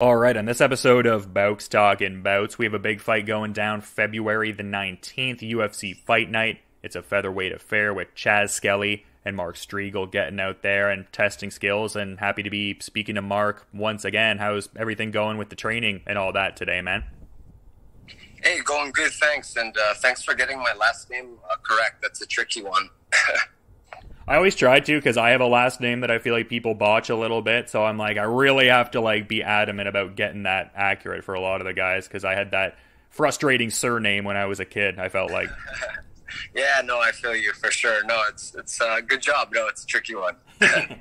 All right, on this episode of Bouts Talking Bouts, we have a big fight going down February the 19th, UFC Fight Night. It's a featherweight affair with Chas Skelly and Mark Striegl getting out there and testing skills, and happy to be speaking to Mark once again. How's everything going with the training and all that today, man? Hey, going good, thanks. And thanks for getting my last name correct. That's a tricky one. I always try to because I have a last name that I feel like people botch a little bit, so I'm like, I really have to be adamant about getting that accurate for a lot of the guys because I had that frustrating surname when I was a kid, I felt like. Yeah, no, I feel you for sure. No, it's a good job. No, it's a tricky one. But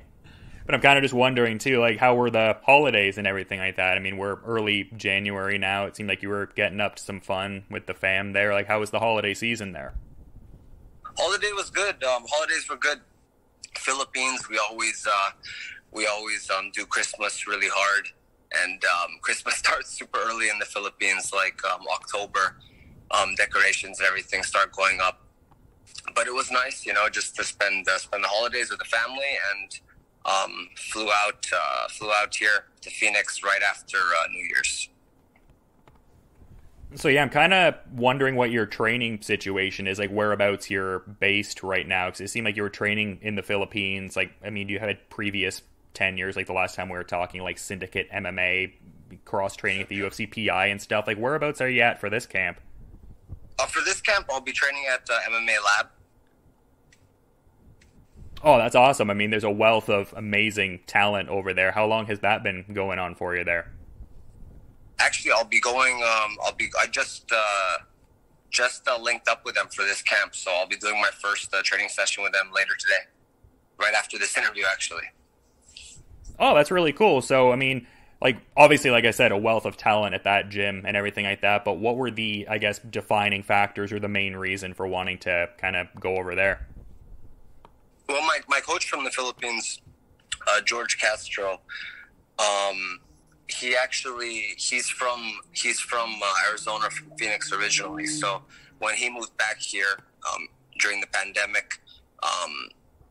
I'm kind of just wondering too, how were the holidays and everything like that? I mean, we're early January now. It seemed like you were getting up to some fun with the fam there. How was the holiday season there? Holiday was good. Holidays were good. Philippines, we always do Christmas really hard, and Christmas starts super early in the Philippines, October. Decorations and everything start going up, but it was nice, just to spend the holidays with the family, and flew out here to Phoenix right after New Year's. So yeah, I'm kind of wondering what your training situation is, whereabouts you're based right now, because it seemed like you were training in the Philippines. You had previous tenures, the last time we were talking, Syndicate MMA, cross-training at the UFC PI and stuff. Whereabouts are you at for this camp? For this camp, I'll be training at MMA Lab. Oh, that's awesome. I mean, there's a wealth of amazing talent over there. How long has that been going on for you there? Actually, I'll be going. I just linked up with them for this camp, so I'll be doing my first training session with them later today, right after this interview, actually. Oh, that's really cool. So, I mean, obviously, like I said, a wealth of talent at that gym and everything like that. But what were the, defining factors or the main reason for wanting to kind of go over there? Well, my coach from the Philippines, George Castro. He's from Arizona, from Phoenix originally. So when he moved back here during the pandemic,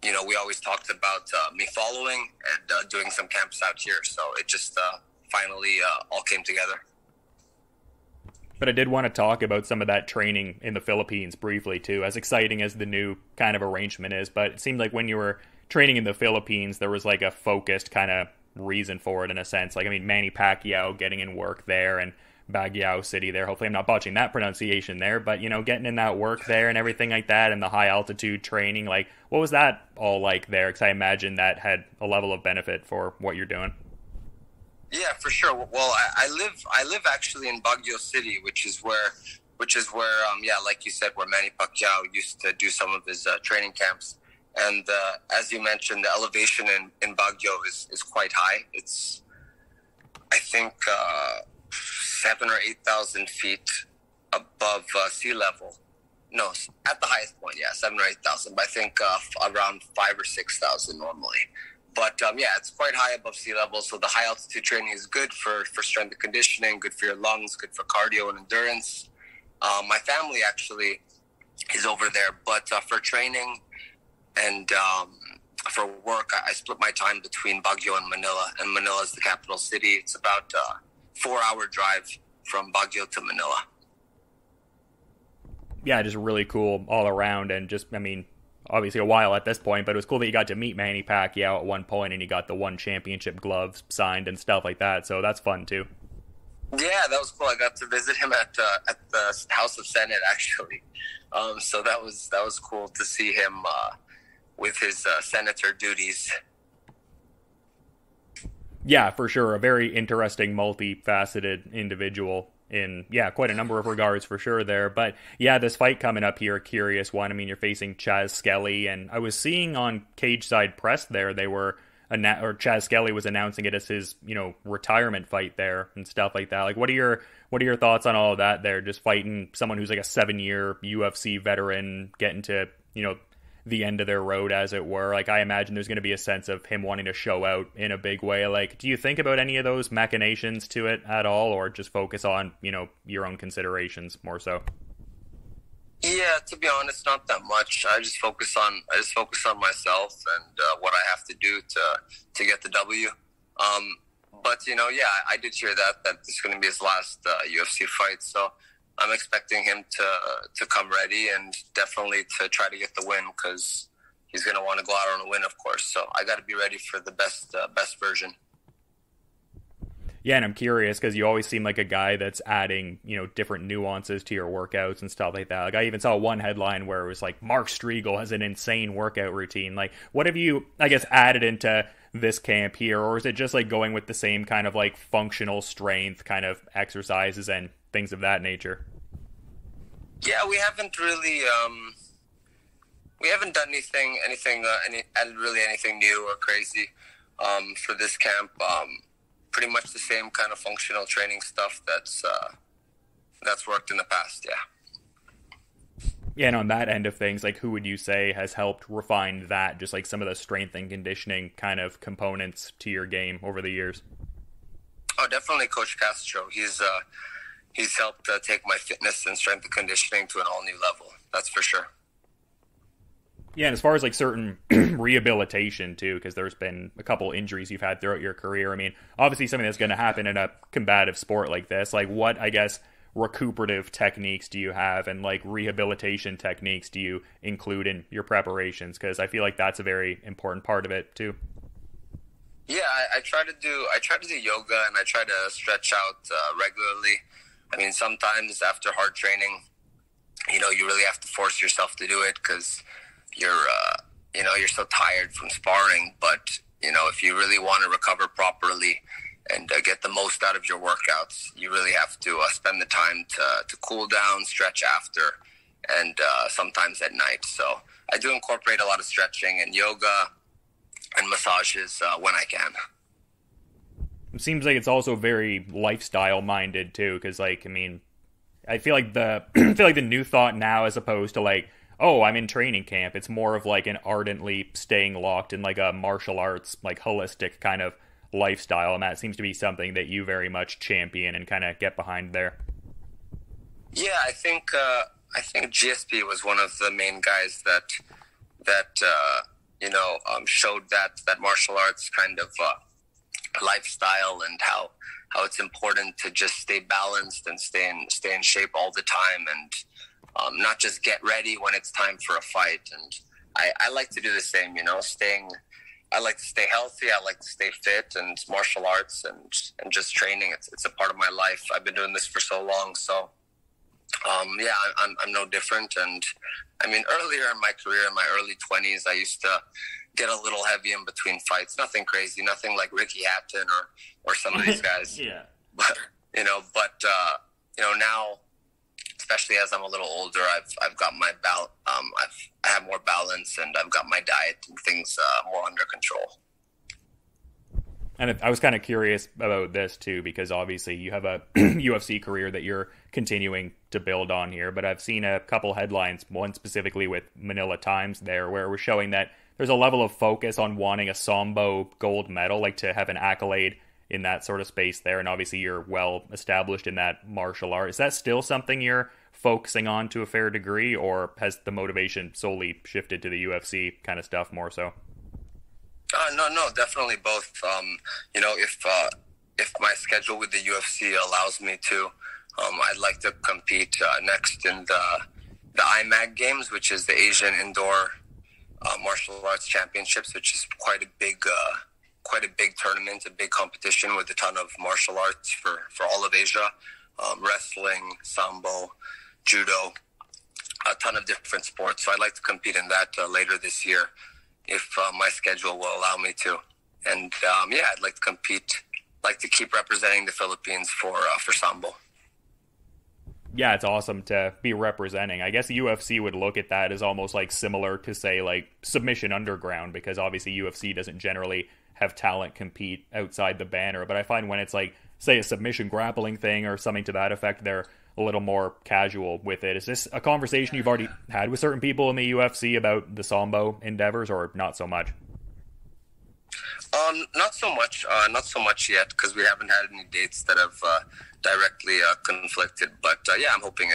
we always talked about me following and doing some camps out here. So it just finally all came together. But I did want to talk about some of that training in the Philippines briefly too, as exciting as the new kind of arrangement is. But it seemed like when you were training in the Philippines, there was a focused kind of reason for it in a sense. Manny Pacquiao getting in work there and Baguio City there. Hopefully I'm not botching that pronunciation there, but getting in that work there and everything like that, and the high altitude training, what was that all like there? Because I imagine that had a level of benefit for what you're doing. Yeah, for sure. Well, I live actually in Baguio City, which is where like you said, where Manny Pacquiao used to do some of his training camps. And as you mentioned, the elevation in Baguio is quite high. It's, I think, 7,000 or 8,000 feet above sea level. No, at the highest point, yeah, 7,000 or 8,000. But I think around 5,000 or 6,000 normally. But it's quite high above sea level. So the high altitude training is good for strength and conditioning, good for your lungs, good for cardio and endurance. My family actually is over there, but for training and for work, I split my time between Baguio and Manila. And Manila is the capital city. It's about a 4-hour drive from Baguio to Manila. Yeah, just really cool all around. And just, obviously a while at this point, but it was cool that you got to meet Manny Pacquiao at one point and you got the one championship gloves signed and stuff like that. So that's fun too. Yeah, that was cool. I got to visit him at the House of Senate, actually. So that was cool to see him with his senator duties. Yeah, for sure. A very interesting, multifaceted individual in, quite a number of regards for sure there. But yeah, this fight coming up here, a curious one. You're facing Chas Skelly, and I was seeing on Cage Side Press there, Chas Skelly was announcing it as his, retirement fight there and stuff like that. What are your thoughts on all of that there? Just fighting someone who's a 7-year UFC veteran, getting to, the end of their road, as it were. I imagine there's going to be a sense of him wanting to show out in a big way. Do you think about any of those machinations to it at all, or just focus on, your own considerations more so? Yeah, to be honest, not that much. I just focus on myself and what I have to do to get the W. But yeah, I did hear that this is going to be his last UFC fight, so I'm expecting him to come ready and definitely to try to get the win, because he's going to want to go out on a win, of course. So I got to be ready for the best version. Yeah, and I'm curious because you always seem like a guy that's adding, different nuances to your workouts and stuff like that. Like, I even saw one headline where it was like, Mark Striegl has an insane workout routine. Like, what have you, I guess, added into this camp here? Or is it just like going with the same kind of like functional strength kind of exercises and things of that nature? Yeah, we haven't really, we haven't done anything new or crazy for this camp. Pretty much the same kind of functional training stuff that's worked in the past. Yeah, and on that end of things, like, who would you say has helped refine that, just like some of the strength and conditioning kind of components to your game over the years? Oh, definitely Coach Castro. He's helped take my fitness and strength and conditioning to an all new level. That's for sure. Yeah, and as far as like certain rehabilitation too, because there's been a couple injuries you've had throughout your career. I mean, obviously something that's going to happen in a combative sport like this. Like, what, I guess, recuperative techniques do you have, and like rehabilitation techniques do you include in your preparations? Because I feel like that's a very important part of it too. Yeah, I try to do yoga, and I try to stretch out regularly. I mean, sometimes after hard training, you really have to force yourself to do it because you're so tired from sparring. But if you really want to recover properly and get the most out of your workouts, you really have to spend the time to cool down, stretch after, and sometimes at night. So I do incorporate a lot of stretching and yoga and massages when I can. It seems like it's also very lifestyle minded too, because I feel like the new thought now, as opposed to like, oh, I'm in training camp, it's more of like an ardently staying locked in like a martial arts, like holistic kind of lifestyle, and that seems to be something that you very much champion and kind of get behind there. Yeah, I think GSP was one of the main guys that showed that martial arts kind of lifestyle, and how it's important to just stay balanced and stay in shape all the time, and not just get ready when it's time for a fight. And I like to do the same, I like to stay healthy, I like to stay fit, and martial arts and just training, it's a part of my life. I've been doing this for so long, so yeah, I'm no different. And I mean, earlier in my career, in my early 20s, I used to get a little heavy in between fights. Nothing crazy, nothing like Ricky Hatton or some of these guys. Yeah. But now, especially as I'm a little older, I've got my I have more balance, and I've got my diet and things more under control. And I was kind of curious about this too, because obviously you have a UFC career that you're continuing to build on here, but I've seen a couple headlines, one specifically with Manila Times there, where we're showing that there's a level of focus on wanting a Sambo Gold Medal, like to have an accolade in that sort of space there. And obviously you're well established in that martial art. Is that still something you're focusing on to a fair degree, or has the motivation solely shifted to the UFC kind of stuff more so? No, definitely both. If my schedule with the UFC allows me to, I'd like to compete next in the IMAG Games, which is the Asian Indoor Martial Arts Championships, which is quite a big tournament, a big competition with a ton of martial arts for all of Asia, wrestling, sambo, judo, a ton of different sports. So I'd like to compete in that later this year, if my schedule will allow me to. And I'd like to compete, like to keep representing the Philippines for Sambo. Yeah, it's awesome to be representing. I guess the UFC would look at that as almost like similar to, say, like Submission Underground, because obviously UFC doesn't generally have talent compete outside the banner. But I find when it's like, say, a submission grappling thing or something to that effect, they're a little more casual with it. Is this a conversation you've already had with certain people in the UFC about the Sambo endeavors, or not so much? Not so much yet, because we haven't had any dates that have directly conflicted. But yeah, I'm hoping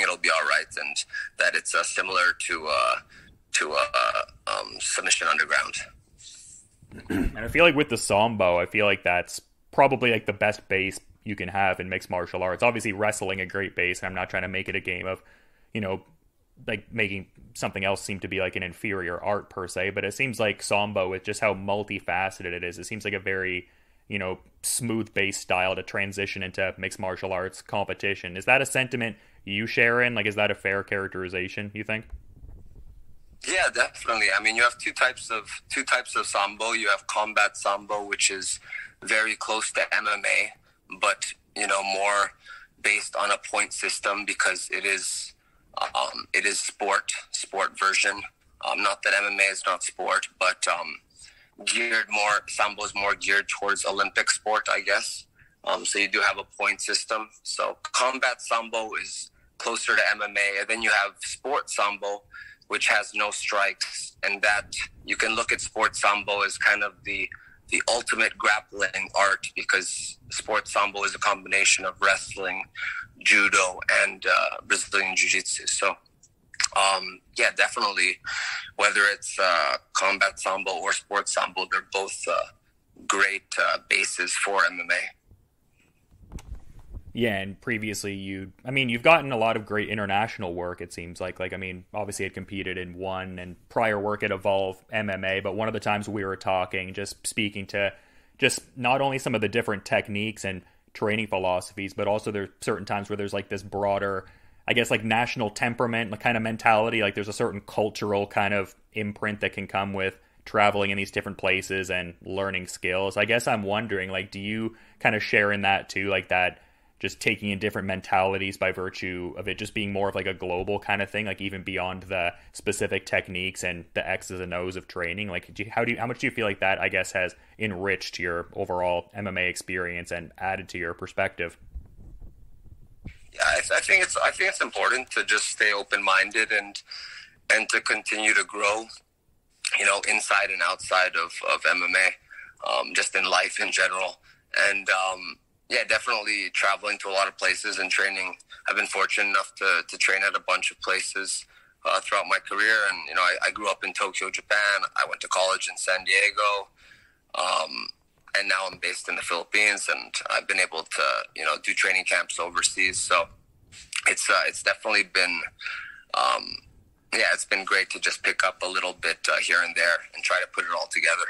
it'll be all right, and that it's similar to Submission Underground. And I feel like with the Sambo, I feel like that's probably like the best base you can have in mixed martial arts. Obviously, wrestling a great base, and I'm not trying to make it a game of, you know, like making something else seem to be like an inferior art per se, but it seems like Sambo, with just how multifaceted it is, it seems like a very, you know, smooth based style to transition into mixed martial arts competition. Is that a sentiment you share in? Like, is that a fair characterization, you think? Yeah, definitely. I mean, you have two types of Sambo. You have combat Sambo, which is very close to MMA, but, you know, more based on a point system because it is sport version. Not that MMA is not sport, but Sambo is more geared towards Olympic sport, I guess. So you do have a point system. So combat Sambo is closer to MMA, and then you have sport Sambo, which has no strikes, and that you can look at sports Sambo as kind of the ultimate grappling art, because sports Sambo is a combination of wrestling, judo, and Brazilian Jiu-Jitsu. So, yeah, definitely, whether it's combat Sambo or sports Sambo, they're both great bases for MMA. Yeah, and previously you've gotten a lot of great international work, it seems like. Like, I mean, obviously had competed in one, and prior work at Evolve MMA, but one of the times we were talking, just speaking to just not only some of the different techniques and training philosophies, but also there's certain times where there's like this broader, I guess, like national temperament, like kind of mentality. Like there's a certain cultural kind of imprint that can come with traveling in these different places and learning skills. I guess I'm wondering, like, do you kind of share in that too, like that, just taking in different mentalities by virtue of it just being more of like a global kind of thing, like even beyond the specific techniques and the X's and O's of training? Like, how much do you feel like that, I guess, has enriched your overall MMA experience and added to your perspective? Yeah, I think it's important to just stay open-minded and to continue to grow, you know, inside and outside of MMA, just in life in general. And yeah, definitely traveling to a lot of places and training. I've been fortunate enough to train at a bunch of places throughout my career. And, you know, I grew up in Tokyo, Japan. I went to college in San Diego. And now I'm based in the Philippines, and I've been able to, you know, do training camps overseas. So it's definitely been, yeah, it's been great to just pick up a little bit here and there and try to put it all together.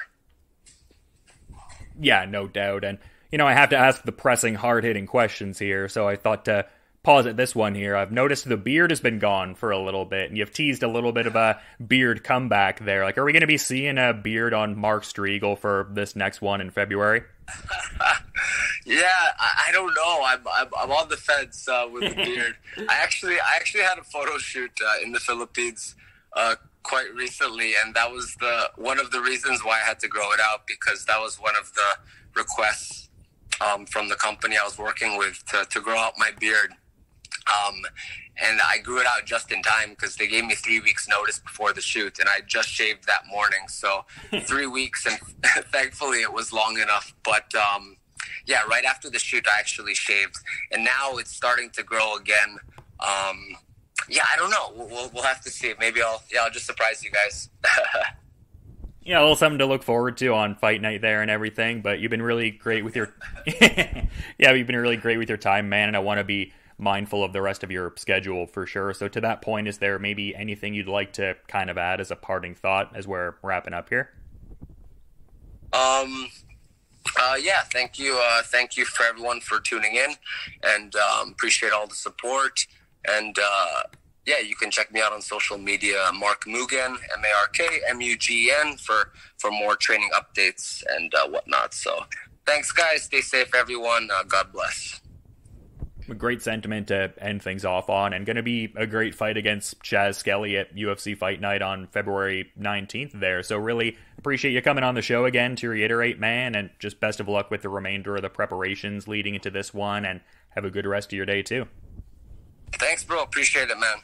Yeah, no doubt. And, you know, I have to ask the pressing, hard-hitting questions here, so I thought to pause at this one here. I've noticed the beard has been gone for a little bit, and you've teased a little bit of a beard comeback there. Like, are we going to be seeing a beard on Mark Striegl for this next one in February? Yeah, I don't know. I'm on the fence with the beard. I actually had a photo shoot in the Philippines quite recently, and that was one of the reasons why I had to grow it out, because that was one of the requests from the company I was working with to grow out my beard. And I grew it out just in time because they gave me 3 weeks notice before the shoot, and I just shaved that morning. So 3 weeks, and thankfully it was long enough. But yeah, right after the shoot, I actually shaved, and now it's starting to grow again. Yeah, I don't know. We'll have to see. Maybe I'll just surprise you guys. Yeah, a little something to look forward to on Fight Night there and everything. But you've been really great with your you've been really great with your time, man. And I want to be mindful of the rest of your schedule for sure. So to that point, is there maybe anything you'd like to kind of add as a parting thought as we're wrapping up here? Yeah, thank you. Thank you for everyone for tuning in, and appreciate all the support. And yeah, you can check me out on social media, Mark Mugen, MarkMugen, for more training updates and whatnot. So thanks, guys. Stay safe, everyone. God bless. A great sentiment to end things off on, and going to be a great fight against Chas Skelly at UFC Fight Night on February 19th there. So really appreciate you coming on the show again to reiterate, man, and just best of luck with the remainder of the preparations leading into this one, and have a good rest of your day too. Thanks, bro. Appreciate it, man.